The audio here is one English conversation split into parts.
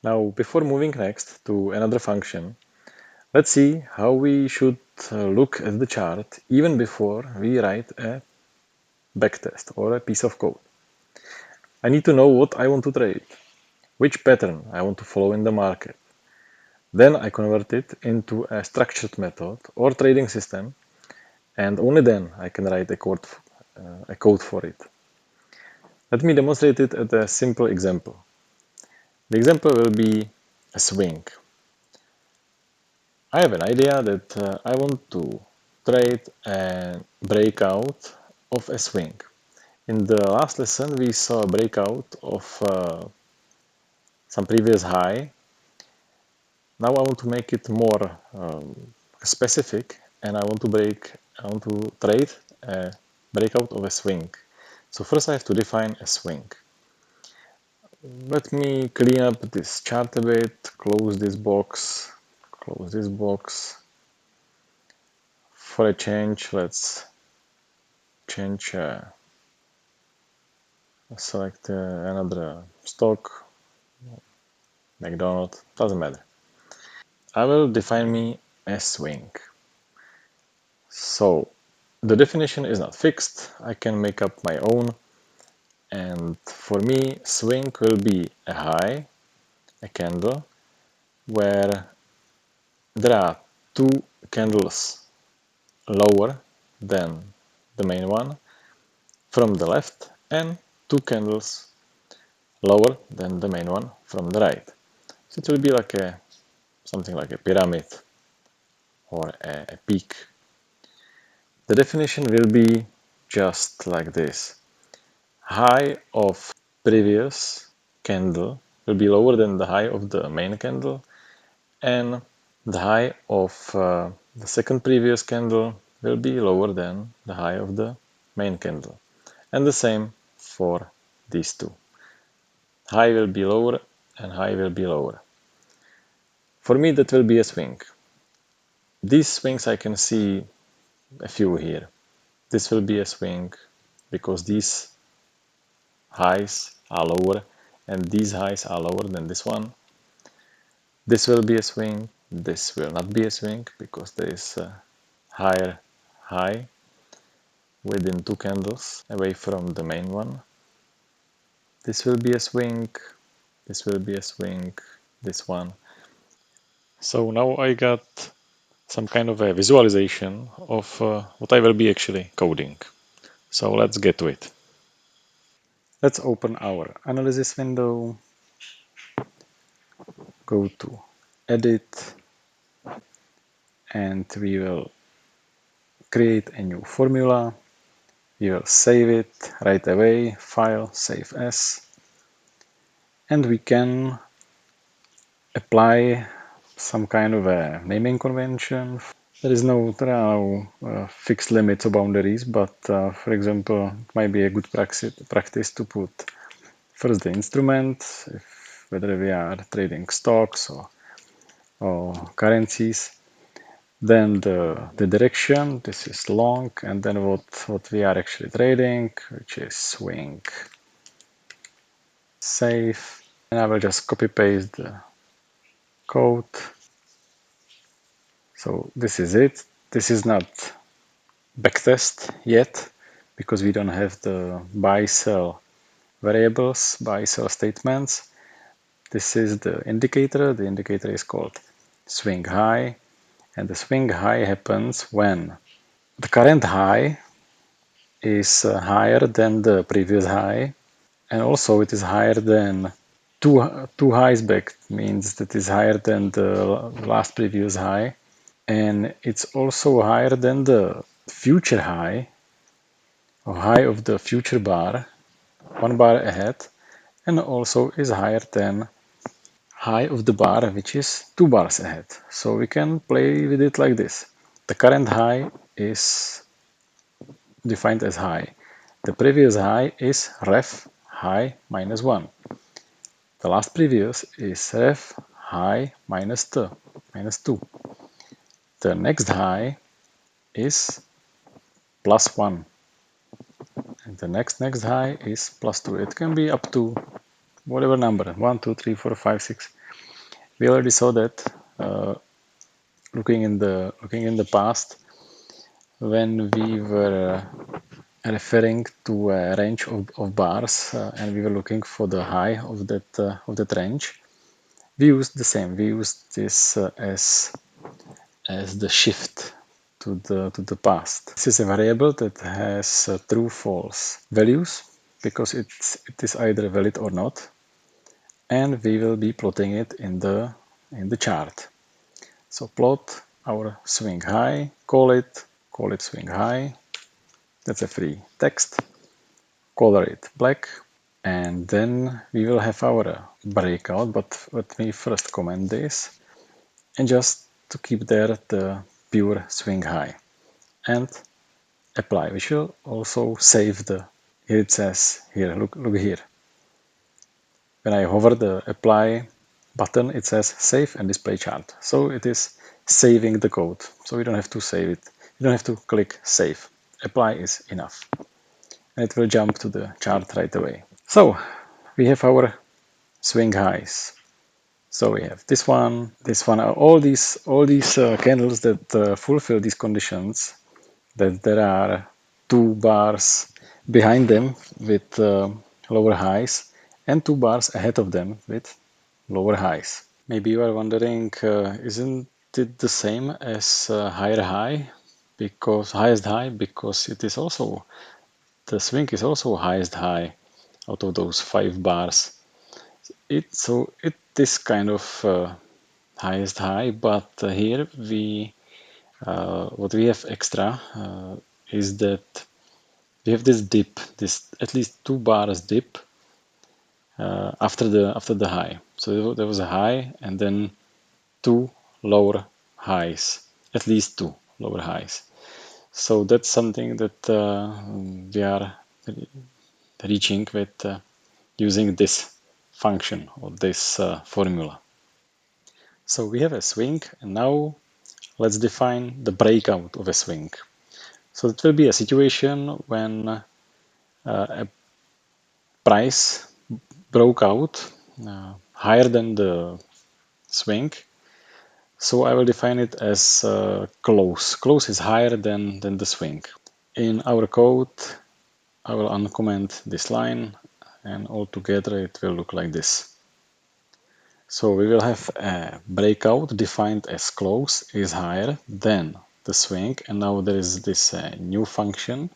Now, before moving next to another function, let's see how we should look at the chart even before we write a backtest or a piece of code. I need to know what I want to trade, which pattern I want to follow in the market. Then I convert it into a structured method or trading system, and only then I can write a code for it. Let me demonstrate it at a simple example. The example will be a swing. I have an idea that I want to trade a breakout of a swing. In the last lesson, we saw a breakout of some previous high. Now I want to make it more specific, and I want to trade a breakout of a swing. So first I have to define a swing. Let me clean up this chart a bit, close this box, close this box. For a change, let's change, select another stock, McDonald's, doesn't matter. I will define me a swing. So the definition is not fixed, I can make up my own, and for me swing will be a high, a candle, where there are two candles lower than the main one from the left and two candles lower than the main one from the right. So it will be like something like a pyramid or a peak. The definition will be just like this. High of previous candle will be lower than the high of the main candle, and the high of the second previous candle will be lower than the high of the main candle. And the same for these two. High will be lower and high will be lower. For me, that will be a swing. These swings I can see a few here. This will be a swing because these highs are lower and these highs are lower than this one. This will be a swing. This will not be a swing because there is a higher high within two candles away from the main one. This will be a swing. This will be a swing. This one. So now I got some kind of a visualization of what I will be actually coding. So let's get to it. Let's open our analysis window, go to edit, and we will create a new formula. We will save it right away, file, save as, and we can apply some kind of a naming convention. There are no fixed limits or boundaries, but for example, it might be a good practice to put first the instrument, whether we are trading stocks or currencies, then the direction, this is long, and then what we are actually trading, which is swing. Save, and I will just copy paste the code. So this is it. This is not backtest yet because we don't have the buy sell variables, buy sell statements. This is the indicator. The indicator is called swing high, and the swing high happens when the current high is higher than the previous high, and also it is higher than two highs back, means that is higher than the last previous high, and it's also higher than the future high or high of the future bar, one bar ahead, and also is higher than high of the bar, which is two bars ahead. So we can play with it like this. The current high is defined as high. The previous high is ref high minus 1. The last previous is ref high minus 2. The next high is plus 1. And the next high is plus 2. It can be up to whatever number, 1, 2, 3, 4, 5, 6. We already saw that looking in the past when we were referring to a range of bars and we were looking for the high of that range. We used the same. We used this as the shift to the past. This is a variable that has true false values because it is either valid or not, and we will be plotting it in the chart. So plot our swing high, call it swing high. That's a free text. Color it black, and then we will have our breakout. But let me first comment this, and just to keep there the pure swing high and apply. We should also save the. Here it says here. Look here. When I hover the apply button, it says save and display chart. So it is saving the code. So we don't have to save it. You don't have to click save. Apply is enough. And it will jump to the chart right away. So we have our swing highs. So we have this one, all these candles that fulfill these conditions. That there are two bars behind them with lower highs and two bars ahead of them with lower highs. Maybe you are wondering, isn't it the same as higher high? Because highest high, because it is also the swing is also highest high out of those five bars. It is kind of highest high, but here we what we have extra is that we have this dip, this at least two bars dip after the high. So there was a high and then two lower highs, at least two lower highs. So that's something that we are reaching with using this function or this formula. So we have a swing, and now let's define the breakout of a swing. So it will be a situation when a price broke out higher than the swing. So I will define it as close. Close is higher than the swing. In our code, I will uncomment this line, and altogether it will look like this. So we will have a breakout defined as close is higher than the swing, and now there is this new function,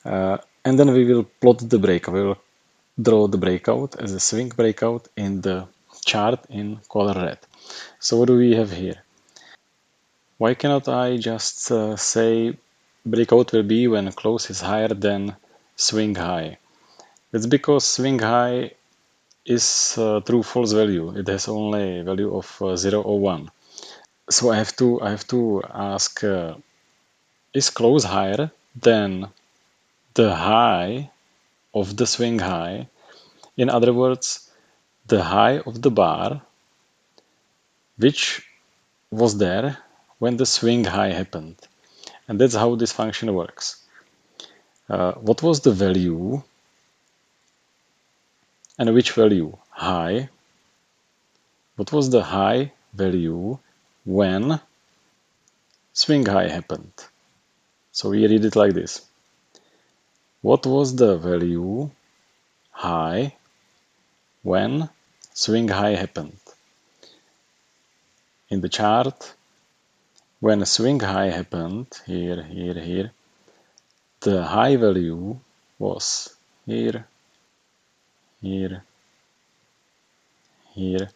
and then we will plot the breakout. We will draw the breakout as a swing breakout in the chart in color red. So what do we have here? Why cannot I just say breakout will be when close is higher than swing high? It's because swing high is true false value. It has only a value of 0 or 1. So I have to ask is close higher than the high of the swing high? In other words, the high of the bar which was there when the swing high happened. And that's how this function works. What was the value and which value? High. What was the high value when swing high happened? So we read it like this. What was the value high when swing high happened? In the chart, when a swing high happened, here, the high value was here, here, here.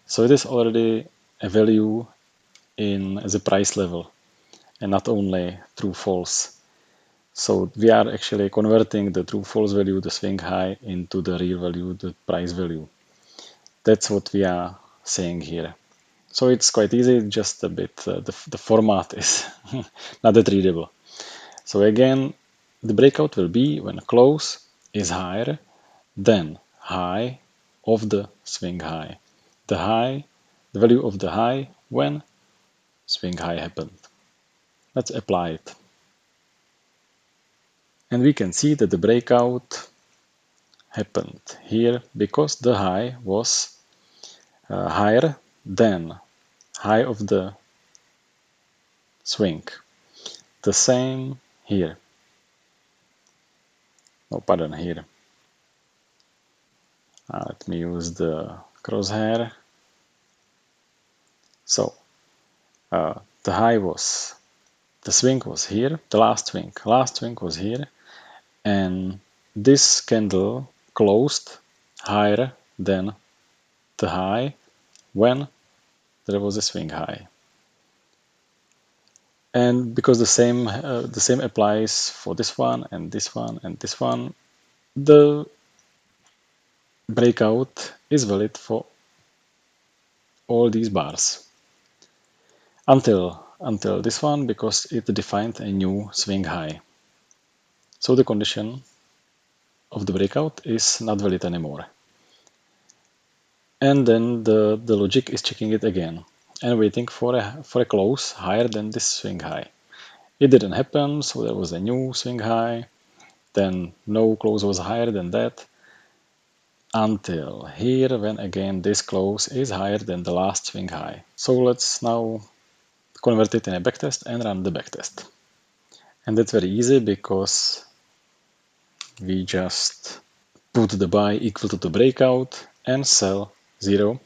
So it is already a value in as a price level and not only true false. So we are actually converting the true false value, the swing high, into the real value, the price value. That's what we are saying here. So it's quite easy, just a bit, the format is not that readable. So again, the breakout will be when close is higher than high of the swing high. The value of the high when swing high happened. Let's apply it. And we can see that the breakout happened here because the high was higher than high of the swing. The same here. No, pardon, here. Let me use the crosshair. So the high was, the swing was here, the last swing was here, and this candle closed higher than the high when there was a swing high. And because the same applies for this one and this one and this one, the breakout is valid for all these bars until this one, because it defined a new swing high. So the condition of the breakout is not valid anymore. And then the logic is checking it again and waiting for a close higher than this swing high. It didn't happen, so there was a new swing high. Then no close was higher than that, until here, when again this close is higher than the last swing high. So let's now convert it in a backtest and run the backtest. And that's very easy, because we just put the buy equal to the breakout and sell 0.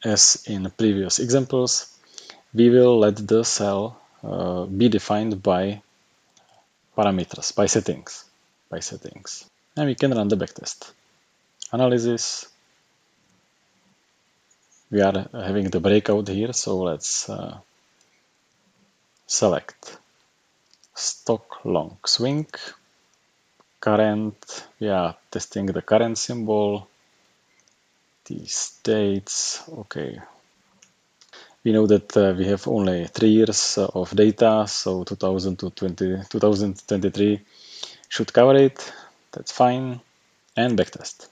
As in previous examples, we will let the sell be defined by parameters, by settings. And we can run the backtest. Analysis. We are having the breakout here, so let's select stock long swing. Current, we are testing the current symbol. These dates, okay. We know that we have only 3 years of data, so 2023 should cover it. That's fine. And backtest.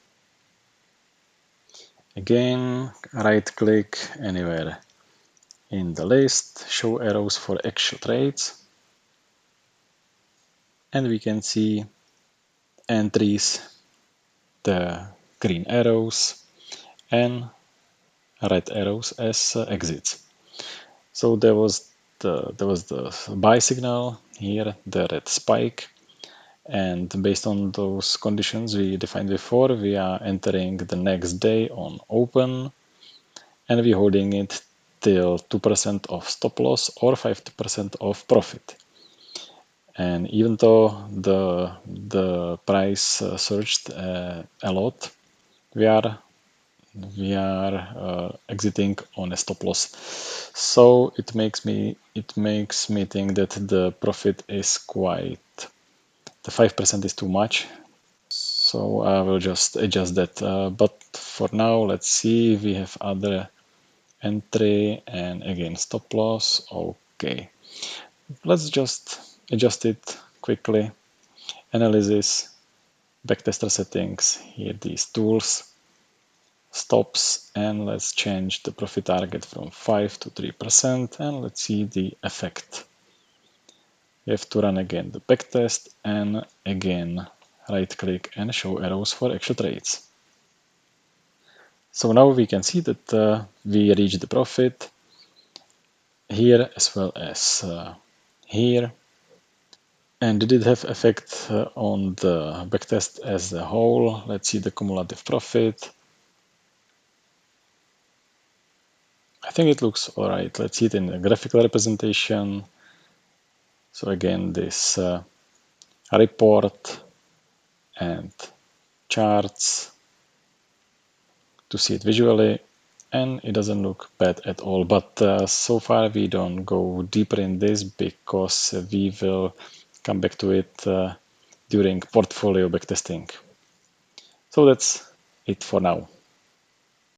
Again, right click anywhere in the list, show arrows for actual trades. And we can see entries, the green arrows, and red arrows as exits. So there was the buy signal here, the red spike, and based on those conditions we defined before, we are entering the next day on open, and we're holding it till 2% of stop loss or 50% of profit. And even though the price surged a lot, we are exiting on a stop loss. So it makes me think that the profit is quite, the 5% is too much. So I will just adjust that. But for now, let's see, we have other entry and again stop loss. Okay, let's just adjust it quickly. Analysis, backtester settings, here these tools, stops, and let's change the profit target from 5 to 3%, and let's see the effect. We have to run again the backtest, and again right click and show arrows for actual trades. So now we can see that we reached the profit here as well as here. And did it have effect on the backtest as a whole? Let's see the cumulative profit. I think it looks all right. Let's see it in a graphical representation. So again, this report and charts to see it visually, and it doesn't look bad at all. But so far we don't go deeper in this, because we will come back to it during portfolio backtesting. So that's it for now.